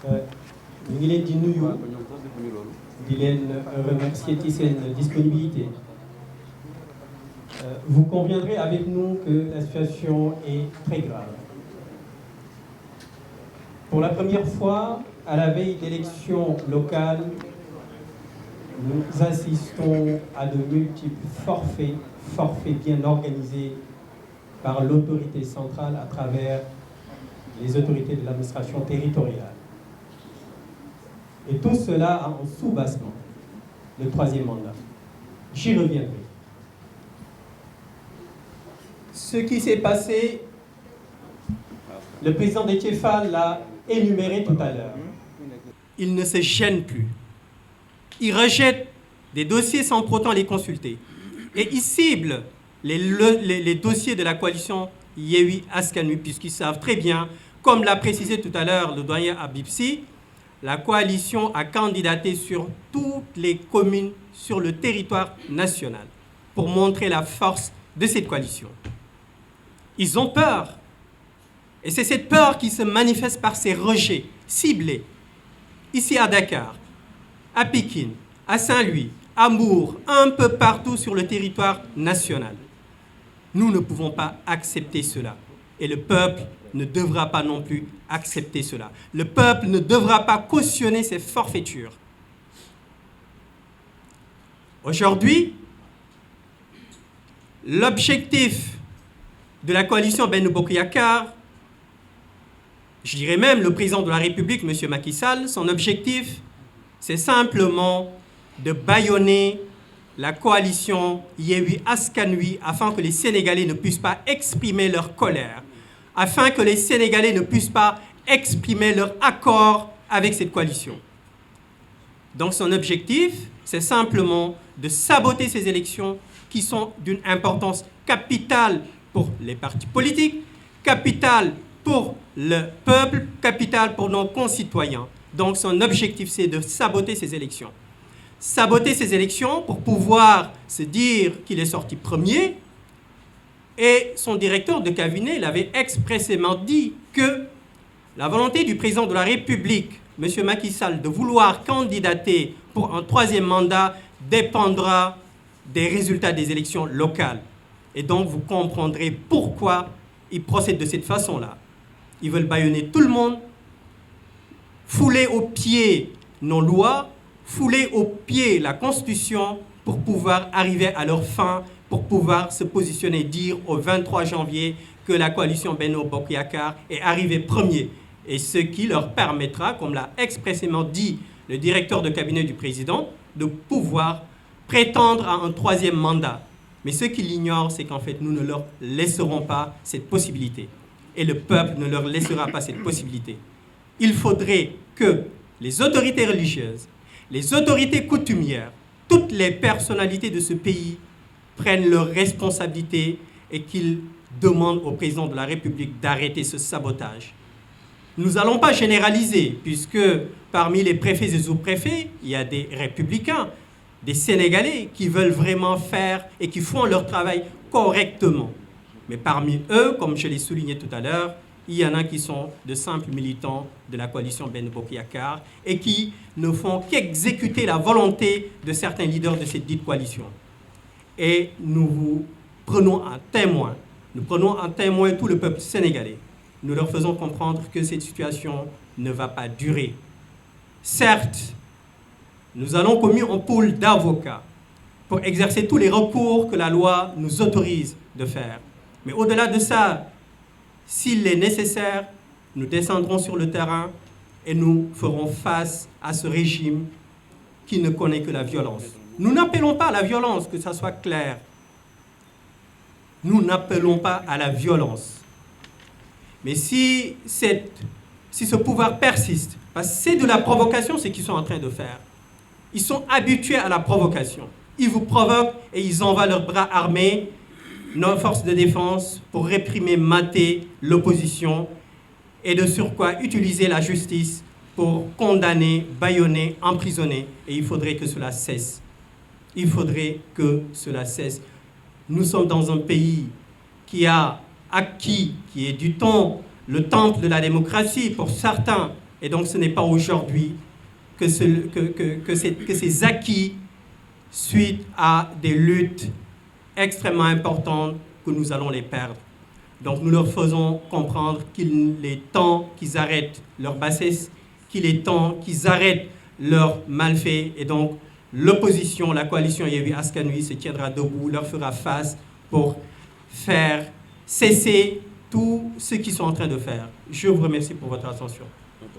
ñu ngi leen di nuyu di leen remercier ci seen disponibilité. Vous conviendrez avec nous que la situation est très grave. Pour la première fois, à la veille d'élections locales, nous assistons à de multiples forfaits bien organisés par l'autorité centrale à travers les autorités de l'administration territoriale. Et tout cela en sous-bassement, le troisième mandat. J'y reviendrai. Ce qui s'est passé, le président Déthié Fall l'a énuméré tout à l'heure. Il ne se gêne plus. Il rejette des dossiers sans pour autant les consulter. Et il cible les dossiers de la coalition Yewwi Askan Wi, puisqu'ils savent très bien, comme l'a précisé tout à l'heure le doyen Habib Sy, la coalition a candidaté sur toutes les communes sur le territoire national pour montrer la force de cette coalition. Ils ont peur. Et c'est cette peur qui se manifeste par ces rejets ciblés. Ici à Dakar, à Pékin, à Saint-Louis, à Mbour, un peu partout sur le territoire national. Nous ne pouvons pas accepter cela. Et le peuple ne devra pas non plus accepter cela. Le peuple ne devra pas cautionner ces forfaitures. Aujourd'hui, l'objectif de la coalition Benno Bokk Yakaar, je dirais même le président de la République, M. Macky Sall, son objectif, c'est simplement de bâillonner la coalition Yewwi Askan Wi afin que les Sénégalais ne puissent pas exprimer leur colère, afin que les Sénégalais ne puissent pas exprimer leur accord avec cette coalition. Donc son objectif, c'est simplement de saboter ces élections qui sont d'une importance capitale pour les partis politiques, capitale pour le peuple, capitale pour nos concitoyens. Donc son objectif, c'est de saboter ces élections. Saboter ces élections pour pouvoir se dire qu'il est sorti premier. Et son directeur de cabinet l'avait expressément dit que la volonté du président de la République, M. Macky Sall, de vouloir candidater pour un troisième mandat dépendra des résultats des élections locales. Et donc vous comprendrez pourquoi ils procèdent de cette façon-là. Ils veulent bâillonner tout le monde, fouler aux pieds nos lois, fouler aux pieds la Constitution pour pouvoir arriver à leur fin, pour pouvoir se positionner et dire au 23 janvier que la coalition Benno Bokk Yakaar est arrivée premier. Et ce qui leur permettra, comme l'a expressément dit le directeur de cabinet du président, de pouvoir prétendre à un troisième mandat. Mais ce qu'ils ignorent, c'est qu'en fait, nous ne leur laisserons pas cette possibilité. Et le peuple ne leur laissera pas cette possibilité. Il faudrait que les autorités religieuses, les autorités coutumières, toutes les personnalités de ce pays prennent leurs responsabilités et qu'ils demandent au président de la République d'arrêter ce sabotage. Nous n'allons pas généraliser, puisque parmi les préfets et sous-préfets, il y a des républicains, des Sénégalais qui veulent vraiment faire et qui font leur travail correctement. Mais parmi eux, comme je l'ai souligné tout à l'heure, il y en a qui sont de simples militants de la coalition Benno Bokk Yakaar et qui ne font qu'exécuter la volonté de certains leaders de cette dite coalition. Et nous vous prenons en témoin, nous prenons en témoin tout le peuple sénégalais. Nous leur faisons comprendre que cette situation ne va pas durer. Certes, nous allons commis un pool d'avocats pour exercer tous les recours que la loi nous autorise de faire. Mais au-delà de ça, s'il est nécessaire, nous descendrons sur le terrain et nous ferons face à ce régime qui ne connaît que la violence. Nous n'appelons pas à la violence, que ça soit clair. Nous n'appelons pas à la violence. Mais si ce pouvoir persiste, parce que c'est de la provocation ce qu'ils sont en train de faire. Ils sont habitués à la provocation. Ils vous provoquent et ils envoient leurs bras armés, nos forces de défense, pour réprimer, mater l'opposition et de surcroît utiliser la justice pour condamner, bâillonner, emprisonner. Et il faudrait que cela cesse. Il faudrait que cela cesse. Nous sommes dans un pays qui a acquis, qui est du temps, le temple de la démocratie pour certains, Et donc ce n'est pas aujourd'hui que ces acquis, suite à des luttes extrêmement importantes, que nous allons les perdre. Donc nous leur faisons comprendre qu'il est temps qu'ils arrêtent leur bassesse, qu'il est temps qu'ils arrêtent leurs malfaits. Et donc l'opposition, la coalition Yewwi Askan Wi se tiendra debout, leur fera face pour faire cesser tout ce qu'ils sont en train de faire. Je vous remercie pour votre attention.